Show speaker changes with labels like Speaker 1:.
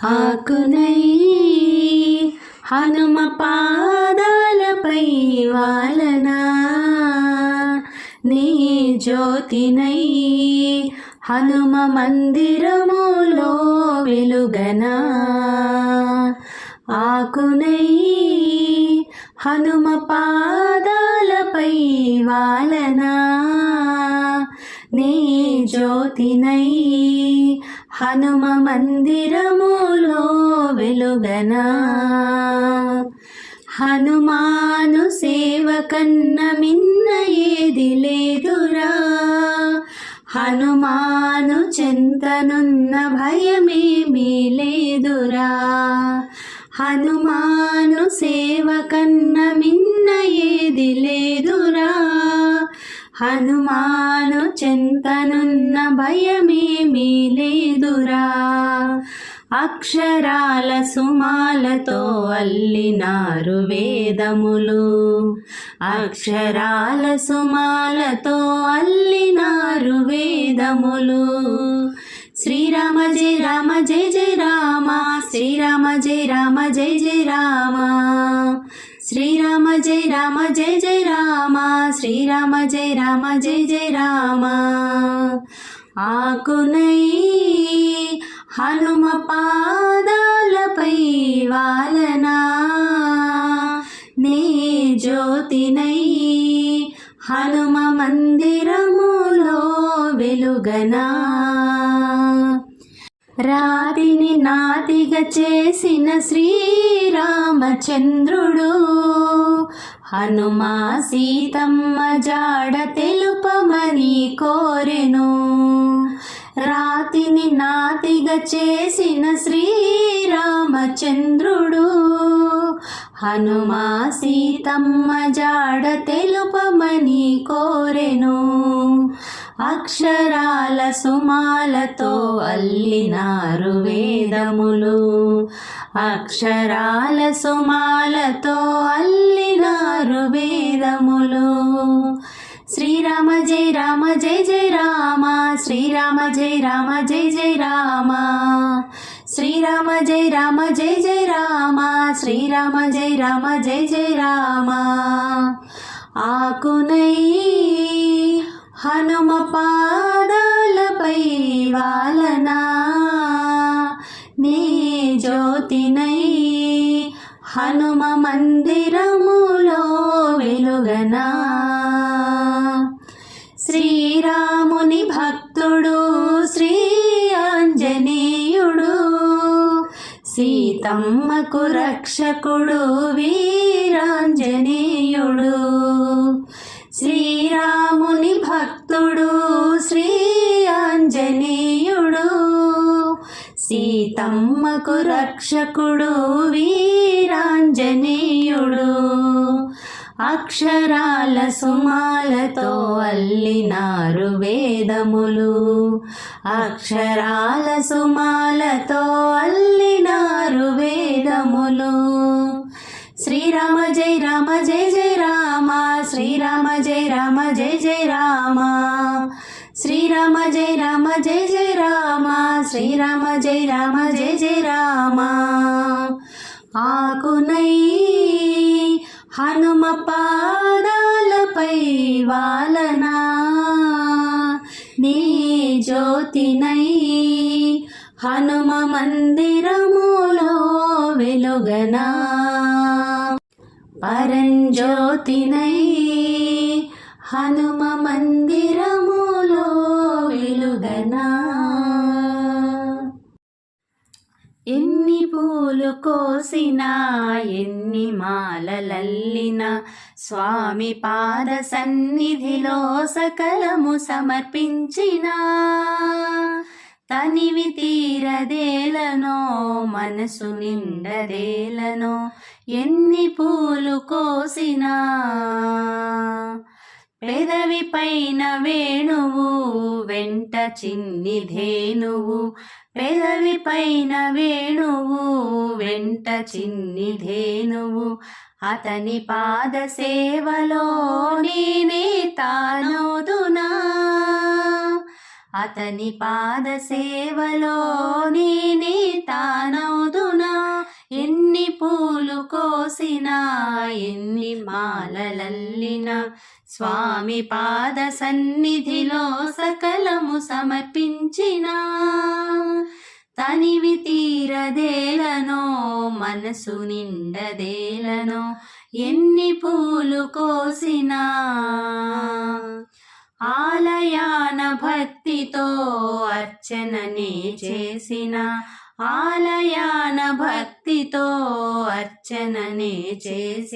Speaker 1: ఆకునై హనుమ పాదాలపై వాలనా, నీ జ్యోతినై హనుమ మందిరములో వెలుగనా. ఆకునై హనుమ పాదాలపై వాలనా, నీ జ్యోతినై హనుమ మందిరములో వెలుగనా. హనుమాను సేవ కన్న మిన్న ఏది లేదురా, హనుమాను చెంతనున్న భయమేమీ లేదురా. హనుమాను సేవ కన్న మిన్న ఏది లేదురా, హనుమాను చెంతనున్న భయమేమీ లేదురా. అక్షరాల సుమాలతో అల్లినారు వేదములు, అక్షరాల సుమాలతో అల్లినారు వేదములు. శ్రీరామ జయ రామ జయ జయ రామ, శ్రీరామ జయ రామ జయ జయ రామ, శ్రీరామ జయ రామ జయ జయ రామ, శ్రీరామ జయ రామ జయ జయ రామ. ఆకునై హనుమ పాదాలపై వాలనా, నీ జ్యోతినై హనుమ మందిరములో వెలుగనా. రాతిని నాతిగా చేసిన శ్రీరామచంద్రుడు, హనుమా సీతమ్మ జాడ తెలుపమని కోరెను. రాతిని నాతిగా చేసిన శ్రీరామచంద్రుడు, హనుమా సీతమ్మ జాడ తెలుపమని కోరెను. అక్షరాల సుమాలతో అల్లినారు వేదములు, అక్షరాల సుమాలతో అల్లినారు వేదములు. శ్రీరామ జయ రామ జయ జయ రామ, శ్రీరామ జయ రామ జయ జయ రామ, శ్రీరామ జయ రామ జయ జయ రామ, శ్రీరామ జయ రామ జయ జయ రామ. ఆకునై హనుమ పాదాలపై వాలనా, నీ జ్యోతినై హనుమ మందిరములో వెలుగనా. శ్రీరాముని భక్తుడు శ్రీ ఆంజనేయుడు, సీతమ్మకు రక్షకుడు వీరాంజనేయుడు. శ్రీరాముని భక్తుడు శ్రీ ఆంజనేయుడు, సీతమ్మకు రక్షకుడు వీరాంజనేయుడు. అక్షరాల సుమాలతో అల్లినారు వేదములు, అక్షరాల సుమాలతో అల్లినారు వేదములు. శ్రీరామ జయ రామ జయ జయ రామ, శ్రీరామ జయ రామ జయ జయ రామ, శ్రీరామ జయ రామ జయ జయ రామ, శ్రీరామ జయ రామ జయ జయ రామ. ఆకునై హనుమ పాదాలపై వాలనా, నీ జ్యోతినై హనుమ మందిరములో వెలుగనా. పరంజ్యోతినై హనుమ మందిరములో వెలుగనా. ఎన్ని పూలు కోసినా ఎన్ని మాలలల్లినా, స్వామి పాద సన్నిధిలో సకలము సమర్పించినా. తనివి తీరదేలనో మనసు నిండదేలనో, ఎన్ని పూలు కోసినా. పెదవి పైన వేణువు వెంట చిన్ని ధేనువు, పెదవి పైన వేణువు వెంట చిన్ని ధేనువు. అతని పాద సేవలో నేనే తానోదునా, అతని పాద సేవలో నేనే తానో ఎన్ని మాలలల్లిన స్వామి పాద సన్నిధిలో సకలము సమర్పించిన తనివి తీరదేలనో మనసు నిండదేలనో ఎన్ని పూలు కోసినా ఆలయాన భక్తితో అర్చననే చేసిన ఆలయాన భక్తితో అర్చననే చేసి